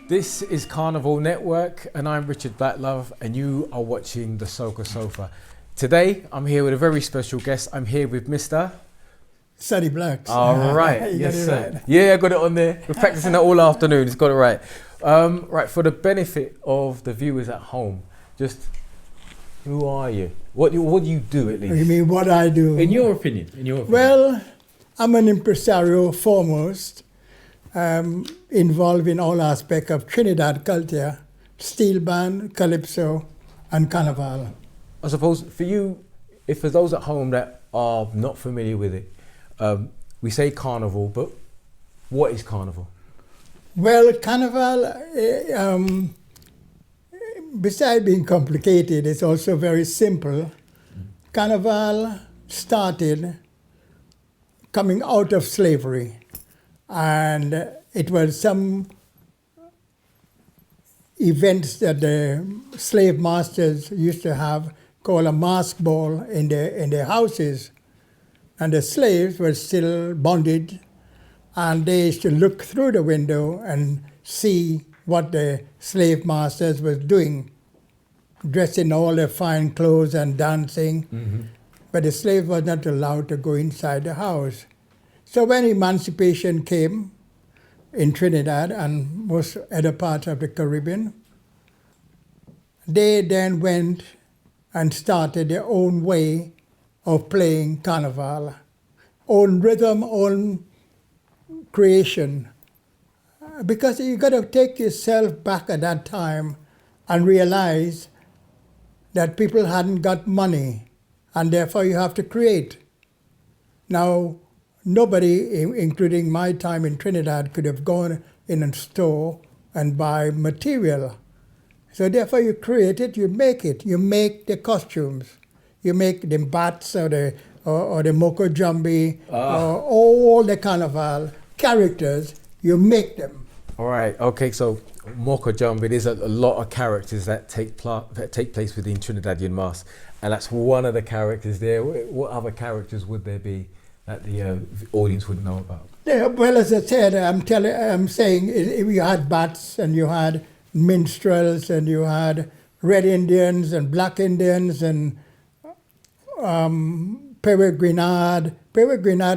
This is Carnevale Network and I'm Richard Blacklove and you are watching the Soca Sofa. Today I'm here with a very special guest. I'm here with Mr. Sonny Blacks. All right, You yes got it sir. right. Yeah, I got it on there. We're practicing it all afternoon, it's got it right. Right, for the benefit of the viewers at home, just who are you? What do you do at least? You mean what I do? In your opinion, Well, I'm an impresario foremost, involved in all aspects of Trinidad culture, steel band, calypso, and carnival. I suppose for you, if for those at home that are not familiar with it, we say carnival, but what is carnival? Well, carnival, besides being complicated, it's also very simple. Carnival started coming out of slavery, and it was some events that the slave masters used to have called a mask ball in their houses, and the slaves were still bonded, and they used to look through the window and see what the slave masters was doing, dressed in all their fine clothes and dancing. Mm-hmm. But the slave was not allowed to go inside the house. So when emancipation came in Trinidad and most other parts of the Caribbean, they then went and started their own way of playing carnival, own rhythm, own creation. Because you got to take yourself back at that time and realize that people hadn't got money, and therefore you have to create. Now, nobody, including my time in Trinidad, could have gone in a store and buy material. So therefore you create it, you make it. You make the costumes. You make the bats or the Moko Jambi, or all the carnival characters, you make them. All right, okay, so Moko Jambi, there's a lot of characters that take place within Trinidadian Mass, and that's one of the characters there. What other characters would there be that the audience would know about? Yeah, well, as I said, I'm saying you had bats and you had minstrels and you had Red Indians and Black Indians and Peregrinade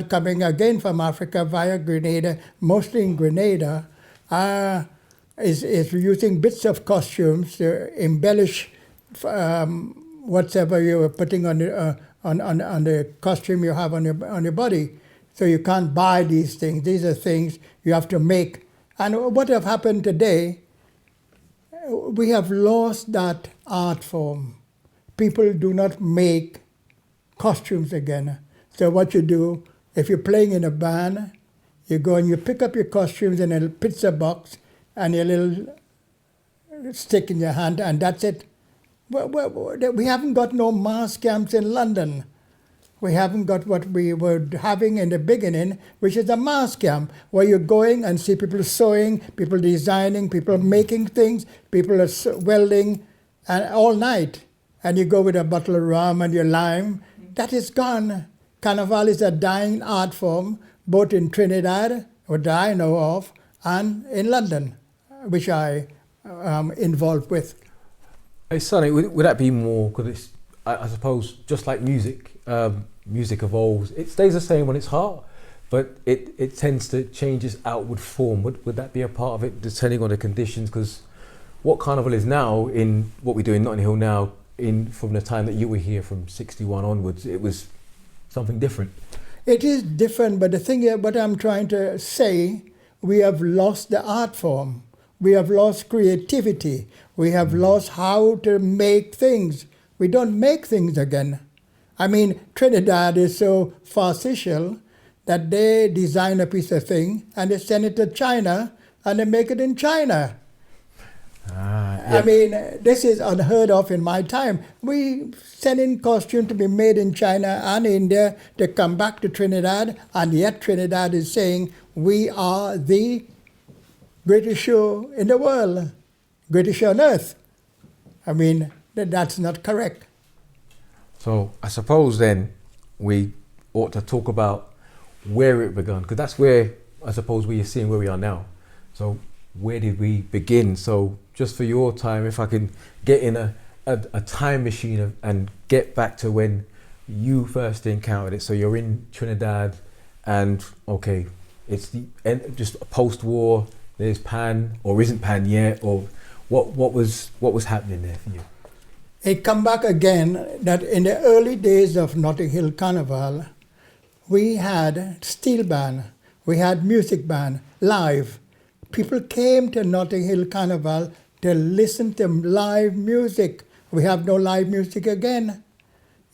coming again from Africa via Grenada, mostly in Grenada, is using bits of costumes to embellish whatever you are putting on the costume you have on your body. So you can't buy these things. These are things you have to make. And what have happened today, we have lost that art form. People do not make costumes again. So what you do, if you're playing in a band, you go and you pick up your costumes in a little pizza box and your little stick in your hand, and that's it. We haven't got no mass camps in London. We haven't got what we were having in the beginning, which is a mass camp, where you're going and see people sewing, people designing, people making things, people are welding, and all night. And you go with a bottle of rum and your lime. That is gone. Carnival is a dying art form, both in Trinidad, what I know of, and in London, which I am involved with. Hey Sonny, would that be more, because I suppose just like music, music evolves. It stays the same when it's hot, but it tends to change its outward form. Would that be a part of it, depending on the conditions? Because what Carnival is now, in what we do in Notting Hill now, from the time that you were here from 61 onwards, it was something different. It is different, but the thing here, what I'm trying to say, we have lost the art form. We have lost creativity. We have lost how to make things. We don't make things again. I mean, Trinidad is so farcical that they design a piece of thing and they send it to China and they make it in China. Yeah. I mean, this is unheard of in my time. We send in costume to be made in China and India to come back to Trinidad, and yet Trinidad is saying we are the greatest show in the world, greatest show on earth. I mean, that's not correct. So I suppose then we ought to talk about where it began, because that's where I suppose we are seeing where we are now. So where did we begin? So just for your time, if I can get in a time machine and get back to when you first encountered it. So you're in Trinidad, and okay, it's the end, just post-war. There's Pan, or isn't Pan yet, or what was happening there for you? It come back again that in the early days of Notting Hill Carnival, we had steel band, we had music band, live. People came to Notting Hill Carnival to listen to live music. We have no live music again.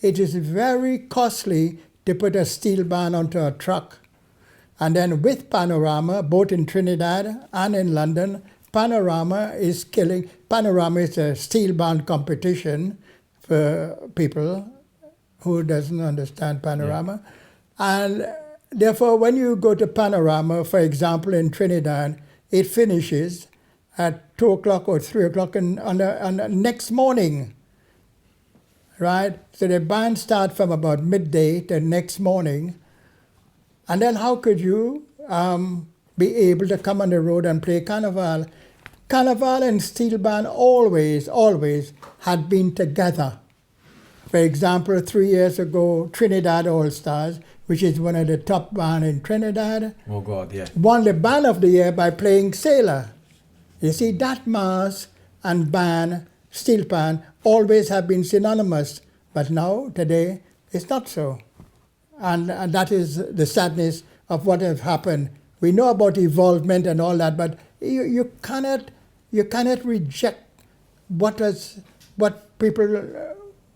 It is very costly to put a steel band onto a truck. And then with Panorama, both in Trinidad and in London, Panorama is killing. Panorama is a steel band competition for people who doesn't understand Panorama. Yeah. And therefore, when you go to Panorama, for example, in Trinidad, it finishes at 2 o'clock or 3 o'clock on the next morning, right? So the band starts from about midday to next morning. And then how could you be able to come on the road and play Carnival? Carnival and steel band always had been together. For example, 3 years ago, Trinidad All Stars, which is one of the top bands in Trinidad, oh God, yeah, won the Band of the Year by playing Sailor. You see, that mass and band, steel band, always have been synonymous. But now, today, it's not so. And that is the sadness of what has happened. We know about evolvement and all that, but you cannot reject what people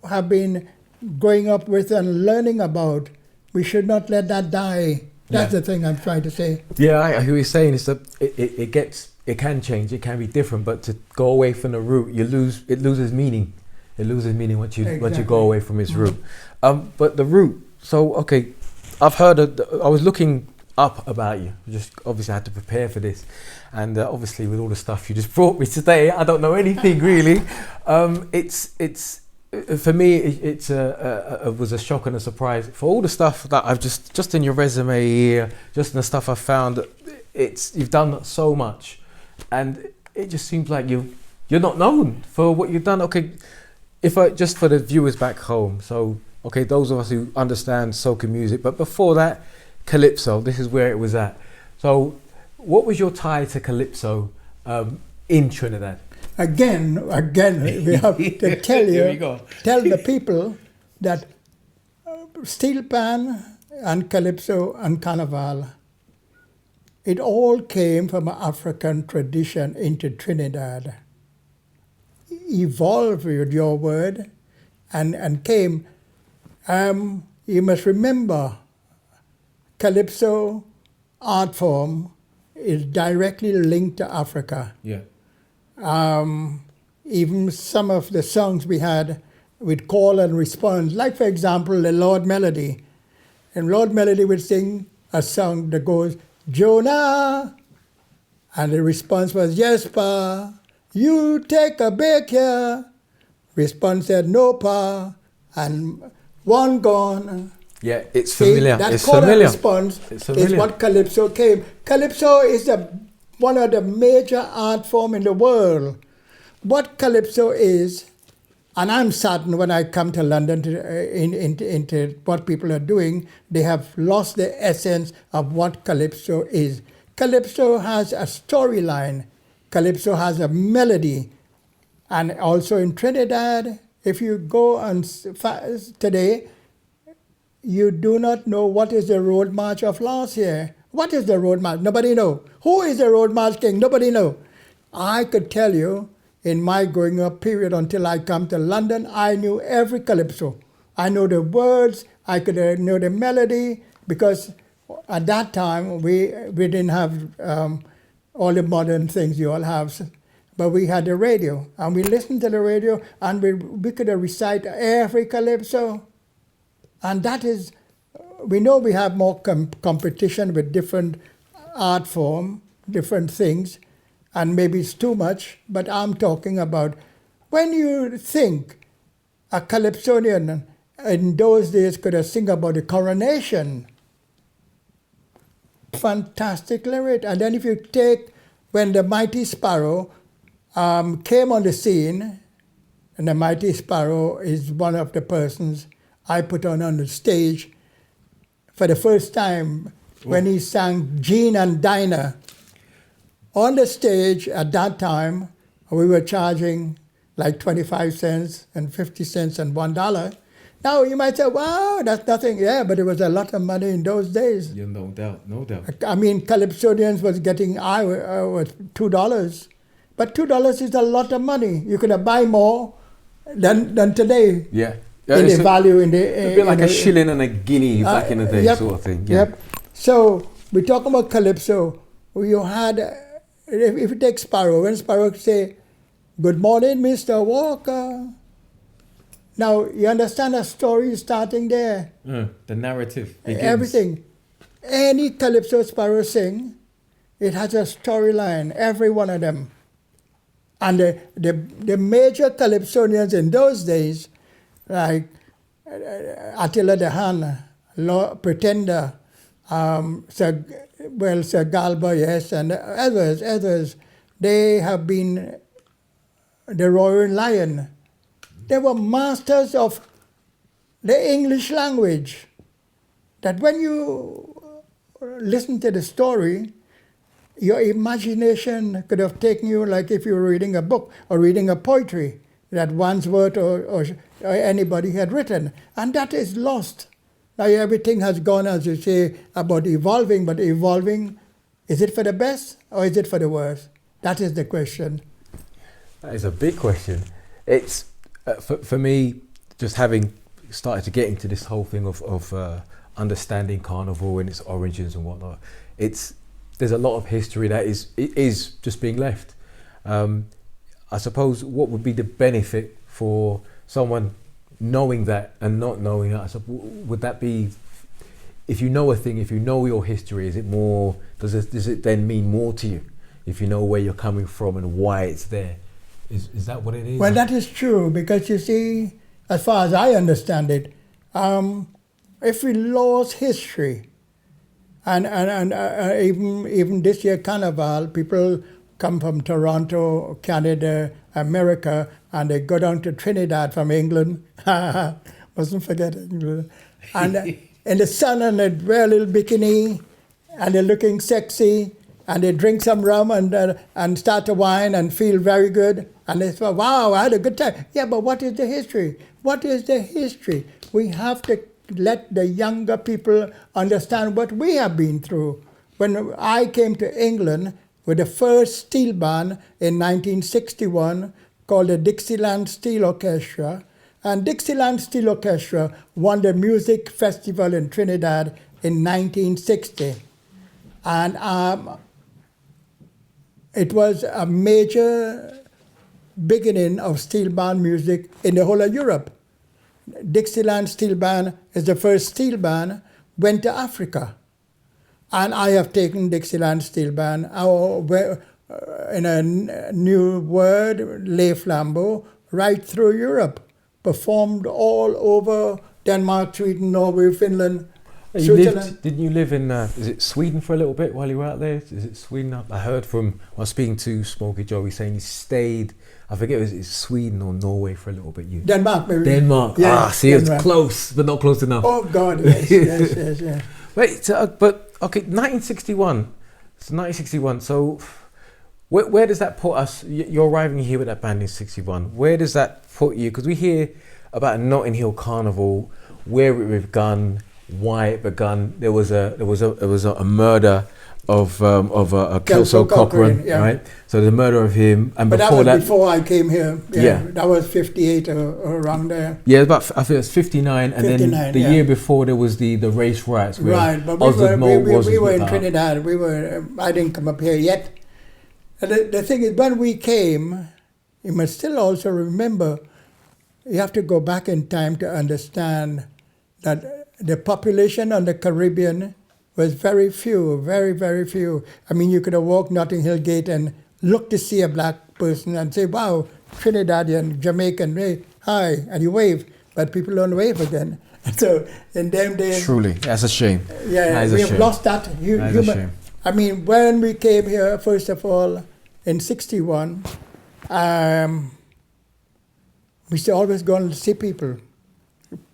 have been growing up with and learning about. We should not let that die. That's the thing I'm trying to say. Yeah, I hear what you're saying. Is that it can change, it can be different, but to go away from the root, it loses meaning. It loses meaning once you go away from its root. But the root. So okay, I've heard. I was looking up about you. Just obviously I had to prepare for this, and obviously with all the stuff you just brought me today, I don't know anything really. It's for me. It was a shock and a surprise for all the stuff that I've just in your resume here, just in the stuff I found. You've done so much, and it just seems like you're not known for what you've done. Okay, just for the viewers back home, so. Okay, those of us who understand soca music, but before that, Calypso, this is where it was at. So, what was your tie to Calypso in Trinidad? Again, we have to tell the people that steel pan and Calypso and Carnival, it all came from an African tradition into Trinidad. Evolved, with your word, and came. You must remember, Calypso art form is directly linked to Africa. Yeah. Even some of the songs we had with call and response, like for example, the Lord Melody. And Lord Melody would sing a song that goes, Jonah, and the response was, yes, pa, you take a break here. Response said, no, pa, and one gone. Yeah, it's familiar. That it's call familiar. and response is what Calypso came. Calypso is one of the major art form in the world. What Calypso is, and I'm saddened when I come to London into what people are doing, they have lost the essence of what Calypso is. Calypso has a storyline. Calypso has a melody. And also in Trinidad, if you go on today, you do not know what is the road march of last year. What is the road march? Nobody know. Who is the road march king? Nobody know. I could tell you, in my growing up period until I come to London, I knew every Calypso. I know the words, I could know the melody, because at that time we didn't have all the modern things you all have. But we had the radio, and we listened to the radio, and we could recite every Calypso. And that is, we know we have more competition with different art form, different things, and maybe it's too much, but I'm talking about when you think a Calypsonian in those days could sing about the coronation. Fantastic lyric. And then if you take when the Mighty Sparrow came on the scene, and the Mighty Sparrow is one of the persons I put on the stage for the first time when he sang Jean and Dinah. On the stage at that time, we were charging like 25 cents and 50 cents and $1. Now you might say, wow, that's nothing. Yeah, but it was a lot of money in those days. Yeah, no doubt, no doubt. I mean, Calypsonians was getting was $2. But $2 is a lot of money. You could buy more than today. Yeah. In the value in the... A bit like a shilling and a guinea back in the day, sort of thing. Yeah. Yep. So we talk about Calypso. You had, if you take Sparrow, when Sparrow say, "Good morning, Mr. Walker." Now, you understand the story starting there. The narrative begins. Everything. Any Calypso Sparrow sing, it has a storyline, every one of them. And the major Calypsonians in those days, like Attila the Hun, Pretender, Sir Galba, yes, and others, they have been the Roaring Lion. They were masters of the English language. That when you listen to the story, your imagination could have taken you like if you were reading a book or reading a poetry that Wordsworth or anybody had written. And that is lost. Now everything has gone, as you say, about evolving, but evolving, is it for the best or is it for the worst? That is the question. That is a big question. It's, for me, just having started to get into this whole thing of understanding Carnival and its origins and whatnot, there's a lot of history that is just being left. I suppose what would be the benefit for someone knowing that and not knowing that? Would that be, if you know a thing, if you know your history, is it more? Does it then mean more to you if you know where you're coming from and why it's there? Is that what it is? Well, that is true, because you see, as far as I understand it, if we lost history, and even this year Carnival, people come from Toronto, Canada, America, and they go down to Trinidad from England. Mustn't forget England. And in the sun, and they wear a little bikini, and they're looking sexy, and they drink some rum and start to wine and feel very good. And they say, wow, I had a good time. Yeah, but what is the history? What is the history? We have to let the younger people understand what we have been through. When I came to England with the first steel band in 1961 called the Dixieland Steel Orchestra, and Dixieland Steel Orchestra won the music festival in Trinidad in 1960. And it was a major beginning of steel band music in the whole of Europe. Dixieland Steel Band is the first steel band, went to Africa. And I have taken Dixieland Steel Band in a new word, Les Flambeaux, right through Europe. Performed all over Denmark, Sweden, Norway, Finland, Switzerland. Didn't you live in, is it Sweden for a little bit while you were out there? Is it Sweden? I heard from, I was speaking to Smokey Joey saying he stayed, I forget if it was Sweden or Norway for a little bit. Denmark, maybe. Denmark. Yeah, see, Denmark. It's close, but not close enough. Oh, God, yes. Wait, but, okay, 1961. So 1961, so where does that put us? You're arriving here with that band in 61. Where does that put you? Because we hear about Notting Hill Carnival, where it begun, why it begun. There was a murder of a Kelso Cochrane, yeah. right? So the murder of him, and but before that was before I came here. Yeah. That was 58 or around there. Yeah, I think it was 59, and then the year before there was the race riots. Right, but we were in Trinidad. I didn't come up here yet. And the thing is, when we came, you must still also remember, you have to go back in time to understand that the population on the Caribbean was very few, very, very few. I mean, you could have walked Notting Hill Gate and looked to see a black person and say, wow, Trinidadian, Jamaican, hey, hi, and you wave, but people don't wave again. So in them days... Truly, that's a shame. Yeah, we have lost that I mean, when we came here, first of all, in '61, we used to always go and see people.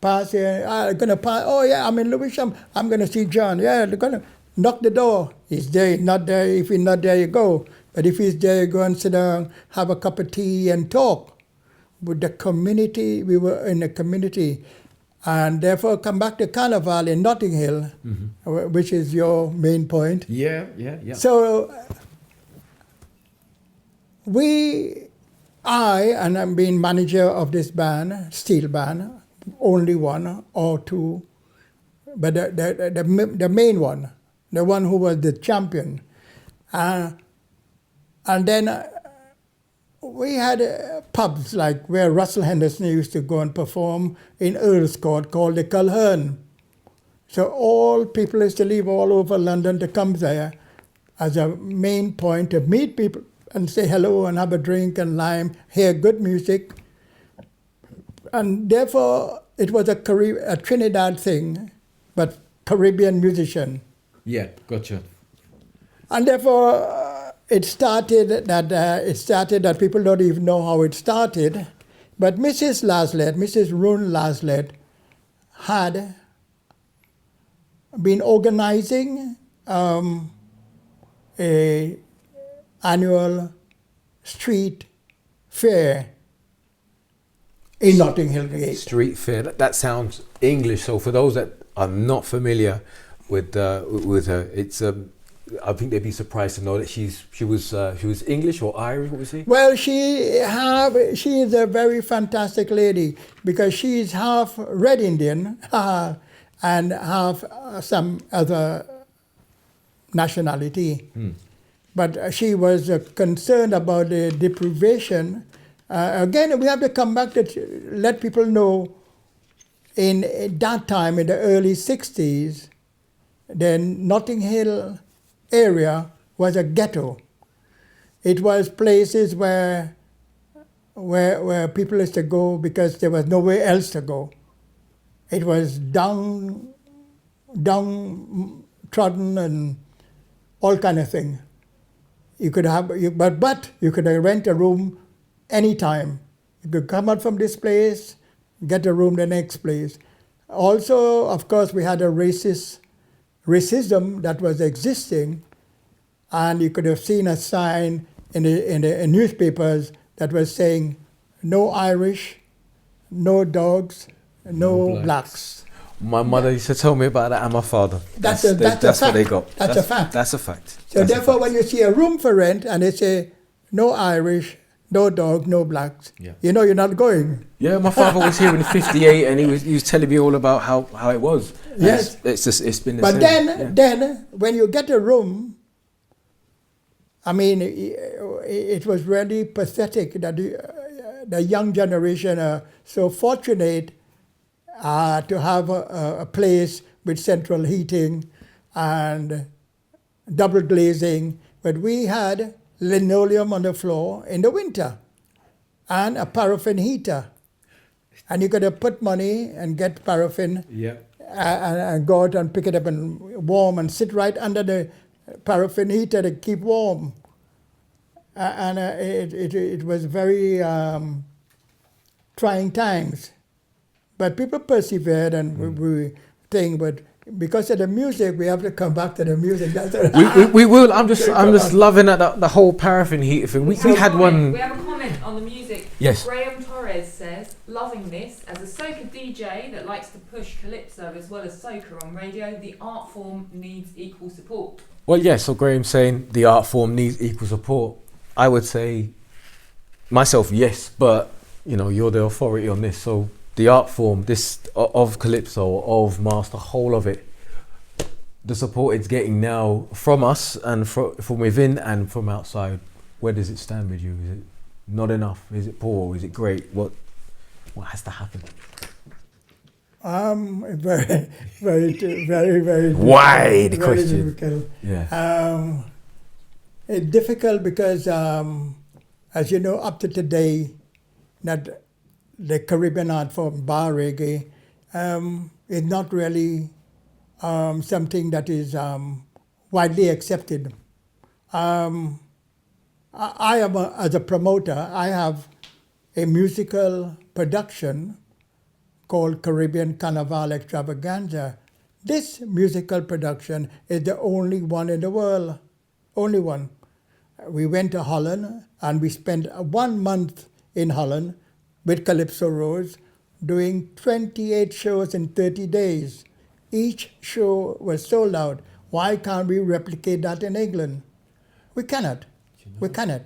Pass here, gonna pass. Oh yeah, I'm in Lewisham. I'm gonna see John. Yeah, they're gonna knock the door. He's there. He's not there. If he's not there, you go. But if he's there, you go and sit down, have a cup of tea, and talk. With the community, we were in a community, and therefore come back to Carnevale in Notting Hill, which is your main point. Yeah. So and I'm being manager of this band, steel band, only one or two, but the main one, the one who was the champion. And then we had pubs like where Russell Henderson used to go and perform in Earl's Court called the Culhern. So all people used to leave all over London to come there as a main point to meet people and say hello and have a drink and lime, hear good music. And therefore, it was a Trinidad thing, but Caribbean musician. Yeah, gotcha. And therefore, it started that people don't even know how it started. But Mrs. Rune Laslet, had been organizing a annual street fair in Notting Hill Gate. Street fair. That sounds English. So for those that are not familiar with her, it's I think they'd be surprised to know that she was English or Irish. What was she? Well, she is a very fantastic lady because she's half Red Indian and half some other nationality. But she was concerned about the deprivation. Again, we have to come back to let people know in that time, in the early 60s, the Notting Hill area was a ghetto. It was places where people used to go because there was nowhere else to go. It was downtrodden and all kind of thing. You could have, but you could rent a room anytime. You could come out from this place, get a room the next place. Also, of course, we had a racism that was existing, and you could have seen a sign in the newspapers that was saying, "No Irish, no dogs, no blacks." My mother used to tell me about that, and my father. That's what they got. That's a fact. That's a fact. So therefore, when you see a room for rent and they say, "No Irish, no dog, no blacks," you know you're not going. Yeah, my father was here in '58, and he was telling me all about how it was. And Yes, it's been the but same. then when you get a room, I mean, it was really pathetic that the young generation are so fortunate to have a place with central heating and double glazing, but we had linoleum on the floor in the winter and a paraffin heater. And you could have put money and get paraffin and go out and pick it up and warm and sit right under the paraffin heater to keep warm. And it was very trying times. But people persevered and we think, but because of the music, we have to come back to the music. We will. I'm just loving that the whole paraffin heater thing. We had one. We have a comment on the music. Yes. Graham Torres says, "Loving this as a soca DJ that likes to push calypso as well as soca on radio. The art form needs equal support." Well, yeah. So Graham's saying the art form needs equal support. I would say myself, yes, but you're the authority on this, so. The art form, this of calypso, of master, whole of it, the support it's getting now from us and from within and from outside. Where does it stand with you? Is it not enough? Is it poor? Is it great? What has to happen? Very, very, very wide very question. Difficult. Yeah. It's difficult because, as you know, up to today, that the Caribbean art form, bar reggae, is not really something that is widely accepted. I am, as a promoter, I have a musical production called Caribbean Carnival Extravaganza. This musical production is the only one in the world, only one. We went to Holland and we spent 1 month in Holland with Calypso Rose doing 28 shows in 30 days. Each show was sold out. Why can't we replicate that in England? We cannot. We cannot.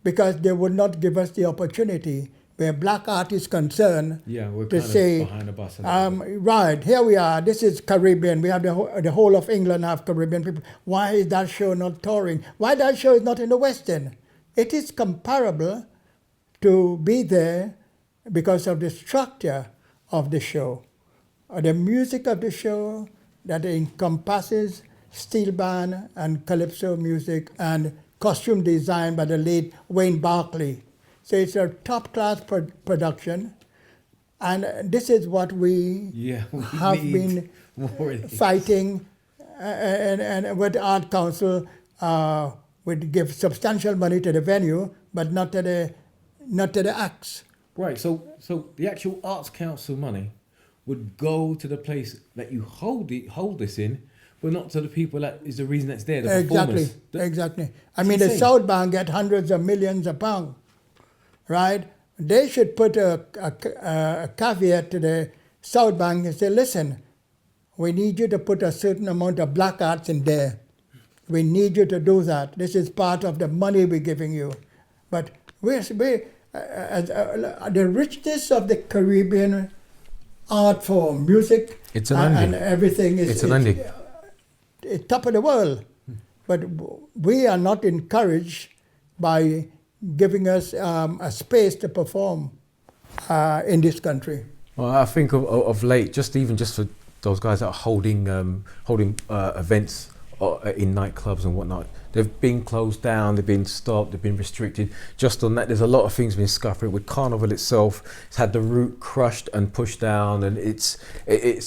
Because they would not give us the opportunity where black art is concerned we're to kind say, of behind the bus. A little bit. right, here we are, this is Caribbean, we have the whole of England have Caribbean people. Why is that show not touring? Why that show is not in the West End? It is comparable to be there because of the structure of the show, or the music of the show that encompasses steel band and calypso music and costume design by the late Wayne Barclay. So it's a top-class production, and this is what we have been fighting, and with the Art Council, would give substantial money to the venue, but not to the acts. Right. So the actual Arts Council money would go to the place that you hold this in, but not to the people that is the reason that's there. The performers. Exactly. I mean, the South Bank get hundreds of millions of pounds. Right? They should put a caveat to the South Bank and say, listen, we need you to put a certain amount of black arts in there. We need you to do that. This is part of the money we're giving you. But the richness of the Caribbean art form, music, and everything is it's top of the world. But we are not encouraged by giving us a space to perform in this country. Well, I think of late, just for those guys that are holding events in nightclubs and whatnot, they've been closed down, they've been stopped, they've been restricted. Just on that, there's a lot of things being scuffed with Carnival itself. It's had the route crushed and pushed down, and it's.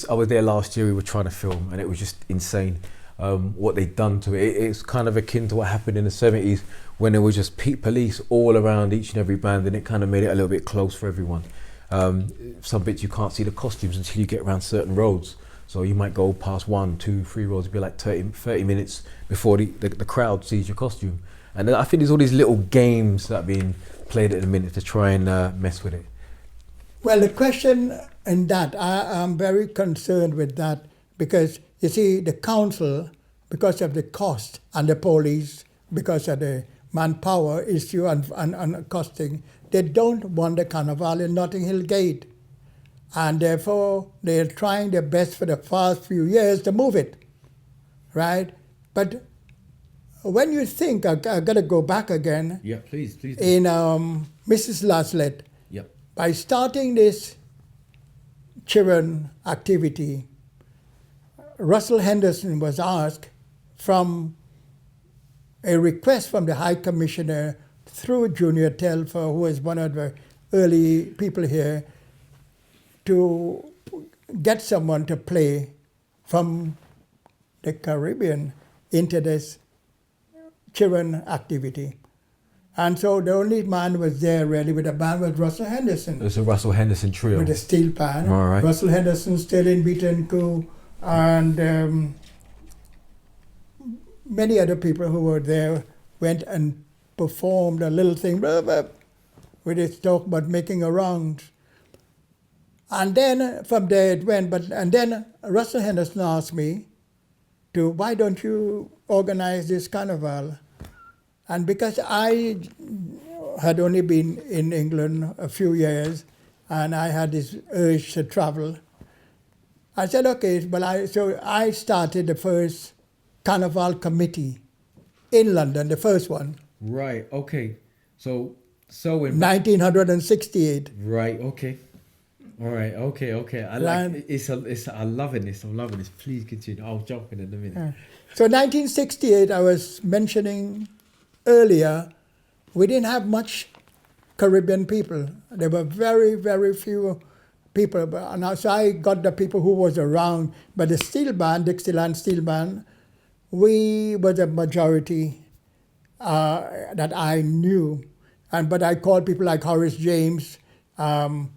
I was there last year. We were trying to film, and it was just insane. What they'd done to it. It's kind of akin to what happened in the 70s when there was just police all around each and every band, and it kind of made it a little bit close for everyone. Some bits you can't see the costumes until you get around certain roads. So you might go past 1, 2, 3 roads, it'd be like 30 minutes before the crowd sees your costume. And then I think there's all these little games that are being played at the minute to try and mess with it. Well, the question in that, I'm very concerned with that, because you see, the council, because of the cost, and the police, because of the manpower issue and costing, they don't want the carnival in Notting Hill Gate. And therefore, they're trying their best for the past few years to move it, right? But when you think, I got to go back again. Yeah, please. In Mrs. Laslett, yep. By starting this children activity, Russell Henderson was asked from a request from the High Commissioner through Junior Telfer, who was one of the early people here, to get someone to play from the Caribbean into this children activity. And so the only man was there really with the band was Russell Henderson. It was a Russell Henderson trio. With a steel pan. All right. Russell Henderson, Sterling Beatoncourt, and many other people who were there went and performed a little thing with its talk about making a round. And then from there it went, and then Russell Henderson asked me why don't you organize this carnival? And because I had only been in England a few years, and I had this urge to travel, I said, okay, so I started the first Carnival committee in London, the first one. Right, okay. So in 1968. Right, okay. All right, okay. I'm loving this. Please continue. I'll jump in a minute. So 1968, I was mentioning earlier, we didn't have much Caribbean people. There were very, very few people. So I got the people who was around. But the steel band, Dixieland Steel Band, we were the majority that I knew, but I called people like Horace James and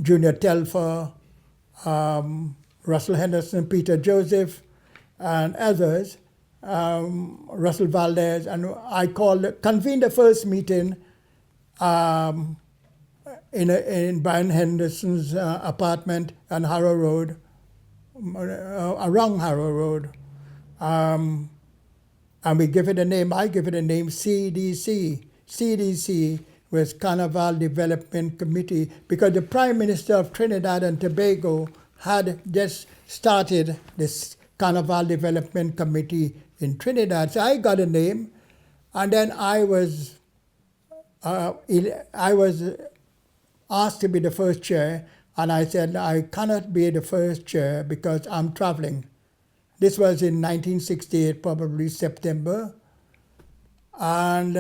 Junior Telfer, Russell Henderson, Peter Joseph, and others, Russell Valdez, and I convened the first meeting in Brian Henderson's apartment on Harrow Road, around Harrow Road. And we give it a name, I give it a name, CDC. CDC was Carnevale Development Committee, because the Prime Minister of Trinidad and Tobago had just started this Carnevale Development Committee in Trinidad. So I got a name, and then I was asked to be the first chair, and I said I cannot be the first chair because I'm traveling. This was in 1968, probably September, and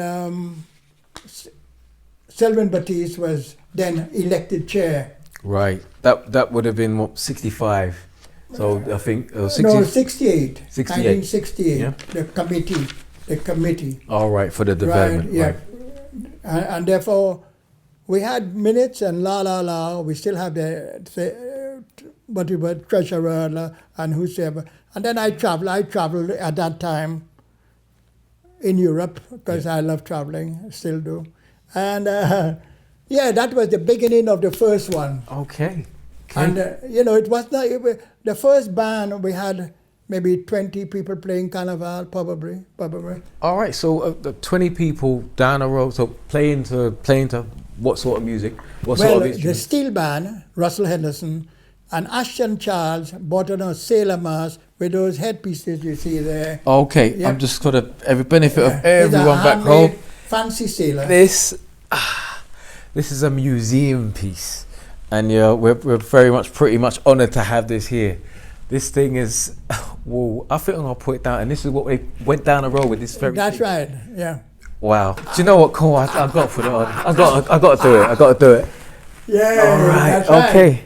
Selwyn Batiste was then elected chair. Right. That would have been what, 65. So I think 60, no, 68. 68. 1968. Yeah. The committee. All right, for the development. Right. Yeah. Right. And therefore, we had minutes and we still have the what we were treasurer and whosoever. And then I traveled at that time in Europe because I love traveling, I still do. And that was the beginning of the first one. Okay. And it was not the first band. We had maybe 20 people playing Carnival, probably. All right. So 20 people down the road. So playing to what sort of music? What sort of instrument? The steel band, Russell Henderson, and Ashton Charles bought on a sailor mask with those headpieces you see there. Okay. Yep. I'm just got every benefit of everyone back home. Fancy sailor. This is a museum piece, and we're pretty much honoured to have this here. This thing is, well, I think I'm gonna put it down, and this is what we went down the road with this very. That's thing. right. Yeah. Wow. Do you know what, Cole? I got to put it on. I got to do it. I got to do it. Yeah. All right. That's right. Okay.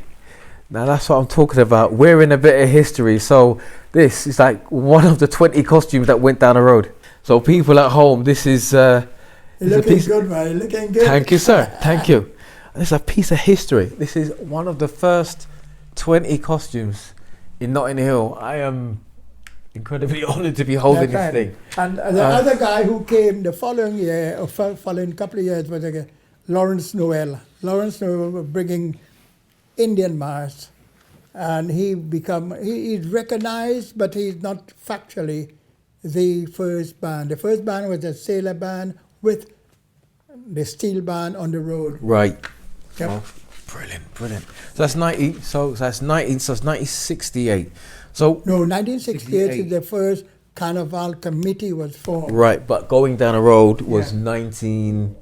Now that's what I'm talking about. We're in a bit of history. So this is like one of the 20 costumes that went down the road. So people at home, this is. You're looking good, man. You're looking good. Thank you, sir. Thank you. This is a piece of history. This is one of the first 20 costumes in Notting Hill. I am incredibly honoured to be holding this thing. And the other guy who came the following year, or following couple of years, was Lawrence Noel. Lawrence Noel was bringing Indian Mass, and he's recognized, but he's not factually the first band. The first band was a sailor band with the steel band on the road. Right. Yep. Oh, brilliant. So that's 1968. So No, 1968 is the first Carnival committee was formed. right, but going down the road was 19.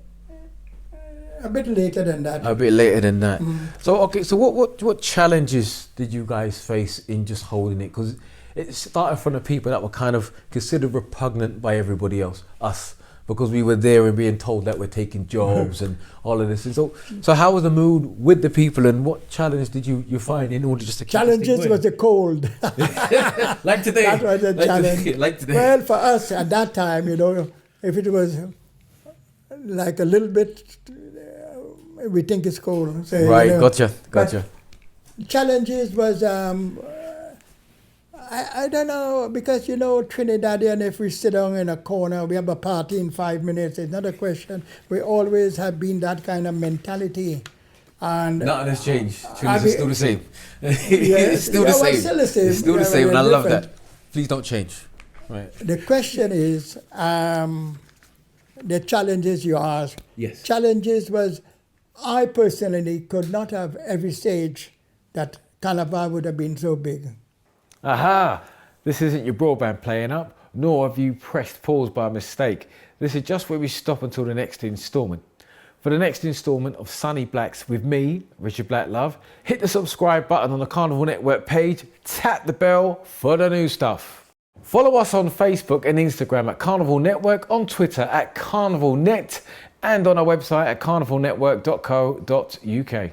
A bit later than that. A bit later than that. So okay, so what challenges did you guys face in just holding it? Because it started from the people that were kind of considered repugnant by everybody else, us, because we were there and being told that we're taking jobs and all of this. And so how was the mood with the people, and what challenge did you find in order just to keep Challenges was the cold. like today? That was a challenge. Like today. Well, for us at that time, if it was like a little bit, we think it's cold. So, right, gotcha. Challenges was, I don't know, because Trinidadian, if we sit down in a corner, we have a party in 5 minutes, it's not a question. We always have been that kind of mentality. And nothing has changed. Trinidad's still the same. It's still the same. Still the same. It's still the same, and I love that. Please don't change. Right. The question is, the challenges you asked. Yes. Challenges was, I personally could not have every stage that Carnival would have been so big. Aha! This isn't your broadband playing up, nor have you pressed pause by mistake. This is just where we stop until the next instalment. For the next instalment of Sonny Blacks with me, Richard Blacklove, hit the subscribe button on the Carnevale Network page, tap the bell for the new stuff. Follow us on Facebook and Instagram at Carnevale Network, on Twitter at Carnevale Net, and on our website at carnevalenetwork.co.uk.